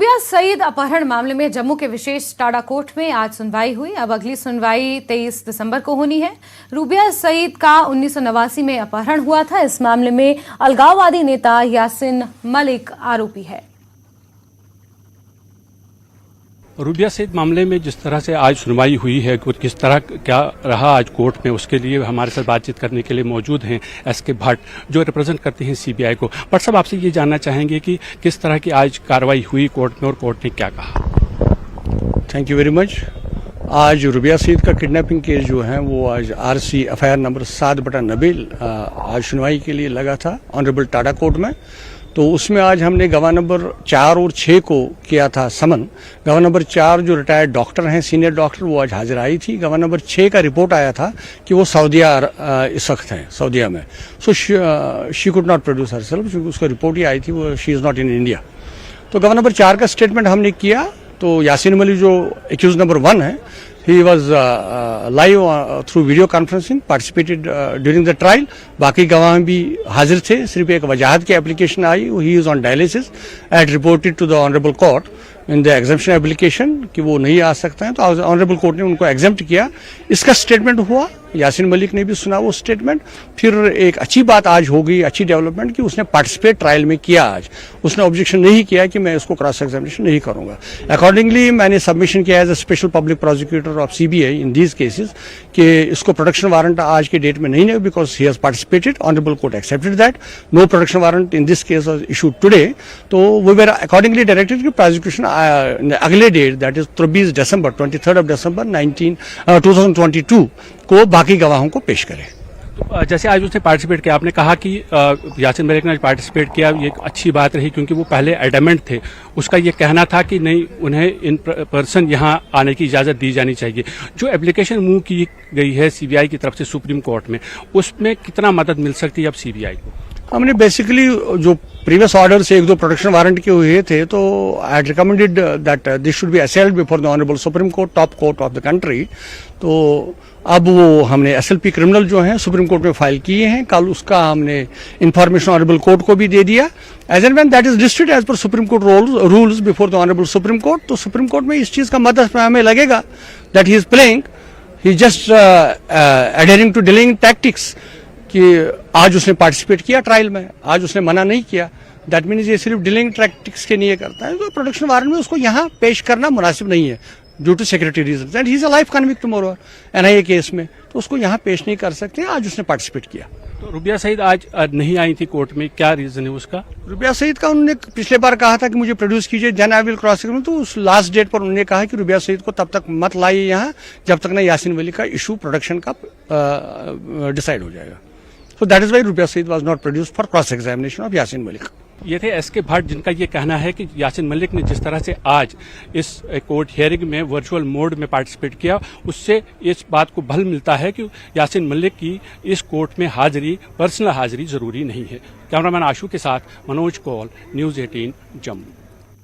रूबिया सईद अपहरण मामले में जम्मू के विशेष टाडा कोर्ट में आज सुनवाई हुई। अब अगली सुनवाई 23 दिसंबर को होनी है। रूबिया सईद का 1989 में अपहरण हुआ था। इस मामले में अलगाववादी नेता यासिन मलिक आरोपी है। रूबिया सईद मामले में जिस तरह से आज सुनवाई हुई है, किस तरह क्या रहा आज कोर्ट में, उसके लिए हमारे साथ बातचीत करने के लिए मौजूद हैं एसके भट्ट, जो रिप्रेजेंट करते हैं सीबीआई को। भट्ट साहब, आपसे ये जानना चाहेंगे कि किस तरह की आज कार्रवाई हुई कोर्ट में और कोर्ट ने क्या कहा। Thank you very much. आज रूबिया सईद का किडनैपिंग केस जो है वो आज RC FIR नंबर 7/90 आज सुनवाई के लिए लगा था ऑनरेबल टाडा कोर्ट में। तो उसमें आज हमने गवाह नंबर 4 और 6 को किया था समन। गवाह नंबर 4 जो रिटायर्ड डॉक्टर हैं, सीनियर डॉक्टर, वो आज हाजिर आई थी। गवाह नंबर 6 का रिपोर्ट आया था कि वो सऊदिया इस वक्त हैं, सऊदिया में। So she could not produce herself, क्योंकि उसका रिपोर्ट ही आई थी, वो she is not in India. तो गवाह नंबर 4 का स्टेटमेंट हमने किया। तो यासिन मलिक जो एक्यूज नंबर 1 है, he was live through video conferencing, participated during the trial. बाकी गवाह भी हाजिर थे, सिर्फ एक वजाहत की application I, he is on dialysis, had reported to the honorable court in the exemption application कि वो नहीं आ सकते हैं। तो ऑनरेबल कोर्ट ने उनको एग्जेम्प्ट किया। इसका स्टेटमेंट हुआ, यासिन मलिक ने भी सुना वो स्टेटमेंट। फिर एक अच्छी बात आज हो गई, अच्छी डेवलपमेंट, कि उसने पार्टिसिपेट ट्रायल में किया। आज उसने ऑब्जेक्शन नहीं किया कि मैं इसको क्रॉस एग्जामिनेशन नहीं करूंगा। अकॉर्डिंगली मैंने सबमिशन किया as a special public prosecutor of CBI in these cases कि इसको प्रोडक्शन वारंट आज के डेट में नहीं है, because he has participated. Honourable court accepted that. No production warrant in this case was issued today. तो we were accordingly directed कि prosecution अगले date, that is 23 December 23 December 2022 को बाकी गवाहों को पेश करें। तो जैसे आज उसने पार्टिसिपेट किया, आपने कहा कि यासिन मलिक ने आज पार्टिसिपेट किया, ये एक अच्छी बात रही, क्योंकि वो पहले एडमेंट थे। उसका ये कहना था कि नहीं, उन्हें इन पर्सन यहाँ आने की इजाज़त दी जानी चाहिए। जो एप्लीकेशन मूव की गई है CBI की तरफ से सुप्रीम कोर्ट में, उसमें कितना मदद मिल सकती है अब CBI को? हमने बेसिकली जो प्रीवियस ऑर्डर से 1-2 प्रोटेक्शन वारंट के हुए थे, तो I had recommended that this should be असेल्ड before the honourable supreme court, top court of the country. तो अब वो हमने SLP क्रिमिनल जो हैं सुप्रीम कोर्ट में फाइल किए हैं। कल उसका हमने इंफॉर्मेशन ऑनरेबल कोर्ट को भी दे दिया। As and when that is district as per supreme court rules before the honourable supreme court, तो सुप्रीम कोर्ट में इस चीज का मदद हमें लगेगा that he is playing, he just adhering to delaying tactics, कि आज उसने पार्टिसिपेट किया ट्रायल में, आज उसने मना नहीं किया। दैट मीन्स ये सिर्फ डिलेइंग टैक्टिक्स के लिए करता है। तो प्रोडक्शन वारंट में उसको यहाँ पेश करना मुनासिब नहीं है due to security reason, and he is a life convict tomorrow NIA case में, तो उसको यहाँ पेश नहीं कर सकते। आज उसने पार्टिसिपेट किया। तो रूबिया सईद आज नहीं आई थी कोर्ट में, क्या रीजन है उसका? रूबिया सईद का उन्होंने पिछले बार कहा था कि मुझे प्रोड्यूस कीजिए, then I will cross examine. तो उस लास्ट डेट पर उन्होंने कहा कि रूबिया सईद को तब तक मत लाइए यहाँ जब तक ना यासिन मलिक का इशू प्रोडक्शन का डिसाइड हो जाएगा। So that is why Rubiya Saeed was not produced for cross examination of Yasin Malik. ये थे SK भट्ट, जिनका ये कहना है कि यासिन मलिक ने जिस तरह से आज इस कोर्ट हियरिंग में वर्चुअल मोड में पार्टिसिपेट किया, उससे इस बात को बल मिलता है कि यासिन मलिक की इस कोर्ट में हाजिरी, पर्सनल हाजिरी जरूरी नहीं है। कैमरामैन आशु के साथ मनोज कौल, न्यूज़ 18 जम्मू।